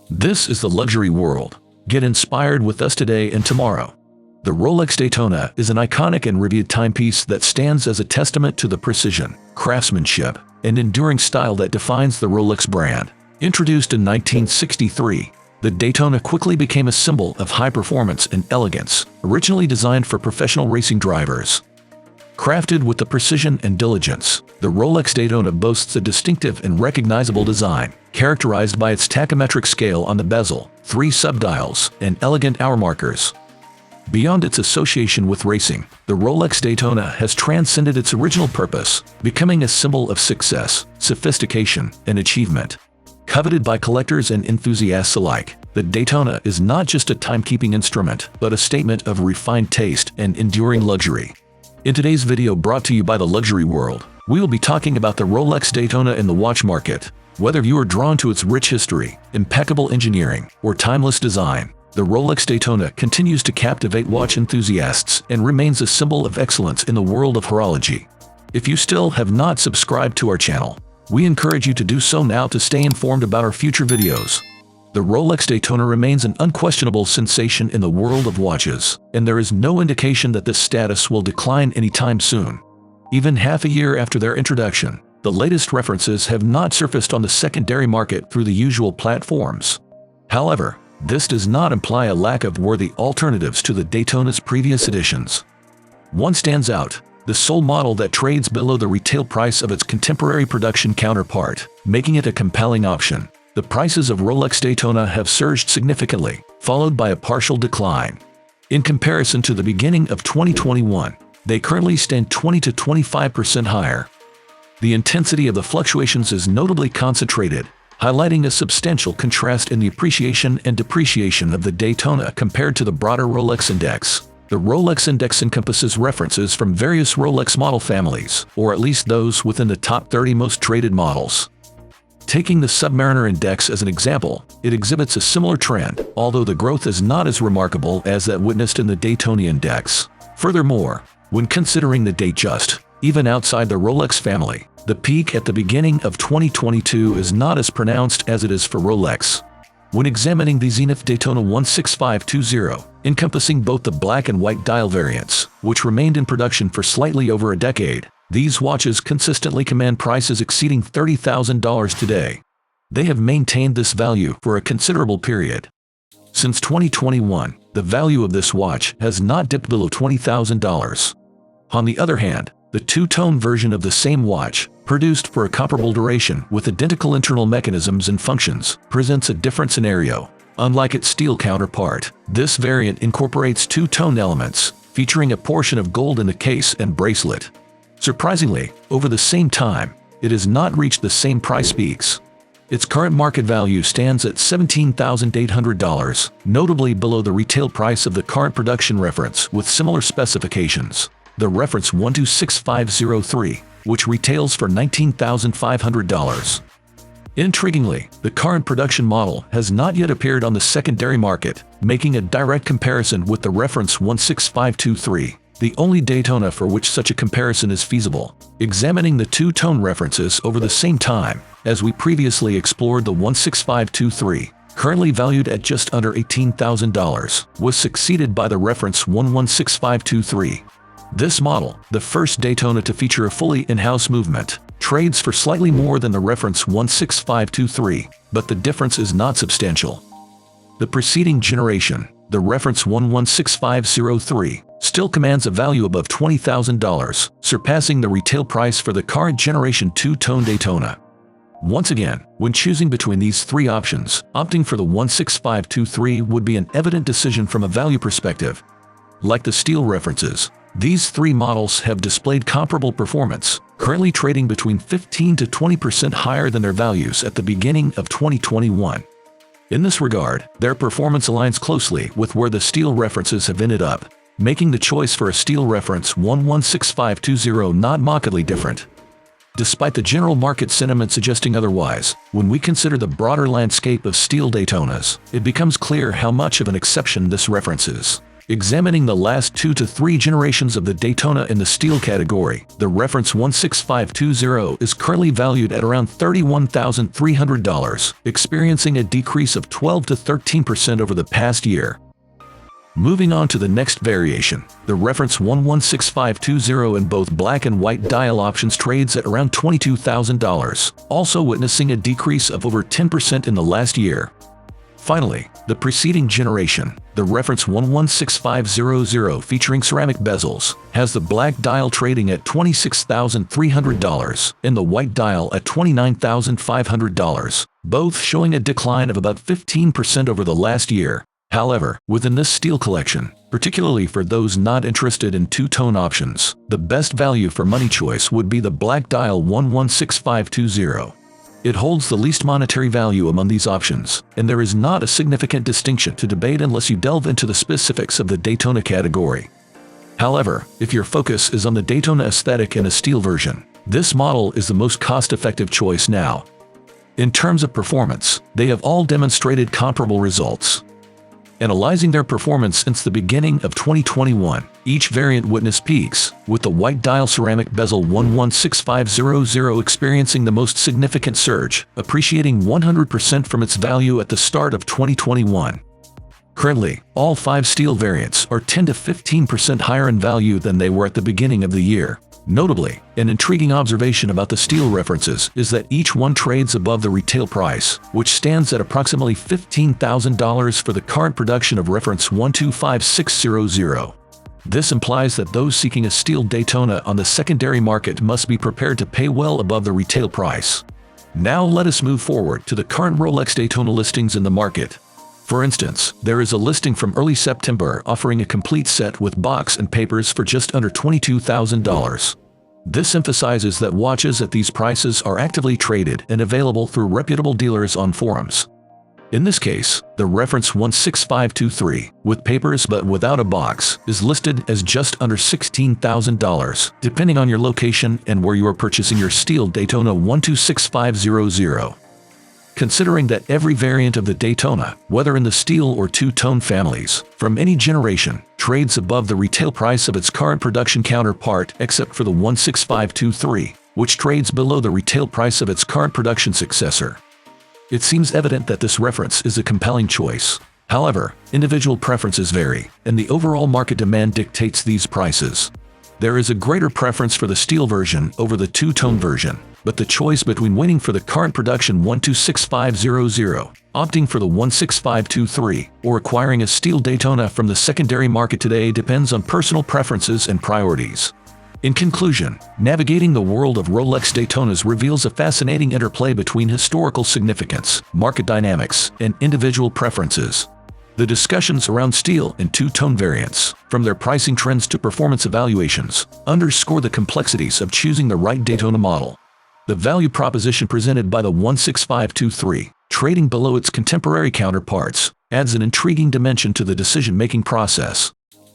This is the luxury world. Get inspired with us today and tomorrow. The Rolex Daytona is an iconic and revered timepiece that stands as a testament to the precision, craftsmanship, and enduring style that defines the Rolex brand. Introduced in 1963, the Daytona quickly became a symbol of high performance and elegance, originally designed for professional racing drivers. Crafted with the precision and diligence, the Rolex Daytona boasts a distinctive and recognizable design, characterized by its tachymetric scale on the bezel, 3 subdials, and elegant hour markers. Beyond its association with racing, the Rolex Daytona has transcended its original purpose, becoming a symbol of success, sophistication, and achievement. Coveted by collectors and enthusiasts alike, the Daytona is not just a timekeeping instrument, but a statement of refined taste and enduring luxury. In today's video brought to you by the Luxury World, we will be talking about the Rolex Daytona in the watch market. Whether you are drawn to its rich history, impeccable engineering, or timeless design, the Rolex Daytona continues to captivate watch enthusiasts and remains a symbol of excellence in the world of horology. If you still have not subscribed to our channel, we encourage you to do so now to stay informed about our future videos. The Rolex Daytona remains an unquestionable sensation in the world of watches, and there is no indication that this status will decline anytime soon. Even half a year after their introduction, the latest references have not surfaced on the secondary market through the usual platforms. However, this does not imply a lack of worthy alternatives to the Daytona's previous editions. One stands out: the sole model that trades below the retail price of its contemporary production counterpart, making it a compelling option. The prices of Rolex Daytona have surged significantly, followed by a partial decline. In comparison to the beginning of 2021, they currently stand 20 to 25% higher. The intensity of the fluctuations is notably concentrated, highlighting a substantial contrast in the appreciation and depreciation of the Daytona compared to the broader Rolex Index. The Rolex Index encompasses references from various Rolex model families, or at least those within the top 30 most traded models. Taking the Submariner Index as an example, it exhibits a similar trend, although the growth is not as remarkable as that witnessed in the Daytona Index. Furthermore, when considering the Datejust, even outside the Rolex family, the peak at the beginning of 2022 is not as pronounced as it is for Rolex. When examining the Zenith Daytona 16520, encompassing both the black and white dial variants, which remained in production for slightly over a decade, these watches consistently command prices exceeding $30,000 today. They have maintained this value for a considerable period. Since 2021, the value of this watch has not dipped below $20,000. On the other hand, the two-tone version of the same watch, produced for a comparable duration with identical internal mechanisms and functions, presents a different scenario. Unlike its steel counterpart, this variant incorporates two-tone elements, featuring a portion of gold in the case and bracelet. Surprisingly, over the same time, it has not reached the same price peaks. Its current market value stands at $17,800, notably below the retail price of the current production reference with similar specifications, the reference 126503, which retails for $19,500. Intriguingly, the current production model has not yet appeared on the secondary market, making a direct comparison with the reference 16523. The only Daytona for which such a comparison is feasible. Examining the two-tone references over the same time, as we previously explored, the 16523, currently valued at just under $18,000, was succeeded by the reference 116523. This model, the first Daytona to feature a fully in-house movement, trades for slightly more than the reference 16523, but the difference is not substantial. The preceding generation, the reference 116503, still commands a value above $20,000, surpassing the retail price for the current generation two-tone Daytona. Once again, when choosing between these three options, opting for the 16523 would be an evident decision from a value perspective. Like the steel references, these three models have displayed comparable performance, currently trading between 15 to 20% higher than their values at the beginning of 2021. In this regard, their performance aligns closely with where the steel references have ended up, making the choice for a steel reference 116520 not markedly different. Despite the general market sentiment suggesting otherwise, when we consider the broader landscape of steel Daytonas, it becomes clear how much of an exception this reference is. Examining the last 2 to 3 generations of the Daytona in the steel category, the reference 16520 is currently valued at around $31,300, experiencing a decrease of 12 to 13% over the past year. Moving on to the next variation, the reference 116520 in both black and white dial options trades at around $22,000, also witnessing a decrease of over 10% in the last year. Finally, the preceding generation, the reference 116500 featuring ceramic bezels, has the black dial trading at $26,300 and the white dial at $29,500, both showing a decline of about 15% over the last year. However, within this steel collection, particularly for those not interested in two-tone options, the best value for money choice would be the black dial 116520. It holds the least monetary value among these options, and there is not a significant distinction to debate unless you delve into the specifics of the Daytona category. However, if your focus is on the Daytona aesthetic and a steel version, this model is the most cost-effective choice now. In terms of performance, they have all demonstrated comparable results. Analyzing their performance since the beginning of 2021, each variant witnessed peaks, with the white dial ceramic bezel 116500 experiencing the most significant surge, appreciating 100% from its value at the start of 2021. Currently, all 5 steel variants are 10 to 15% higher in value than they were at the beginning of the year. Notably, an intriguing observation about the steel references is that each one trades above the retail price, which stands at approximately $15,000 for the current production of reference 125600. This implies that those seeking a steel Daytona on the secondary market must be prepared to pay well above the retail price. Now let us move forward to the current Rolex Daytona listings in the market. For instance, there is a listing from early September offering a complete set with box and papers for just under $22,000. This emphasizes that watches at these prices are actively traded and available through reputable dealers on forums. In this case, the reference 16523, with papers but without a box, is listed as just under $16,000, depending on your location and where you are purchasing your steel Daytona 126500. Considering that every variant of the Daytona, whether in the steel or two-tone families, from any generation, trades above the retail price of its current production counterpart except for the 16523, which trades below the retail price of its current production successor. It seems evident that this reference is a compelling choice. However, individual preferences vary, and the overall market demand dictates these prices. There is a greater preference for the steel version over the two-tone version, but the choice between waiting for the current production 126500, opting for the 16523, or acquiring a steel Daytona from the secondary market today depends on personal preferences and priorities. In conclusion, navigating the world of Rolex Daytonas reveals a fascinating interplay between historical significance, market dynamics, and individual preferences. The discussions around steel and two-tone variants, from their pricing trends to performance evaluations, underscore the complexities of choosing the right Daytona model. The value proposition presented by the 16523, trading below its contemporary counterparts, adds an intriguing dimension to the decision-making process.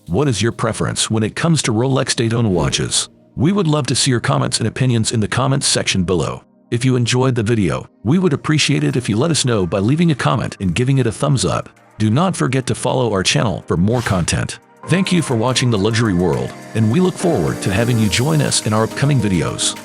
What is your preference when it comes to Rolex Daytona watches? We would love to see your comments and opinions in the comments section below. If you enjoyed the video, we would appreciate it if you let us know by leaving a comment and giving it a thumbs up. Do not forget to follow our channel for more content. Thank you for watching The Luxury World, and we look forward to having you join us in our upcoming videos.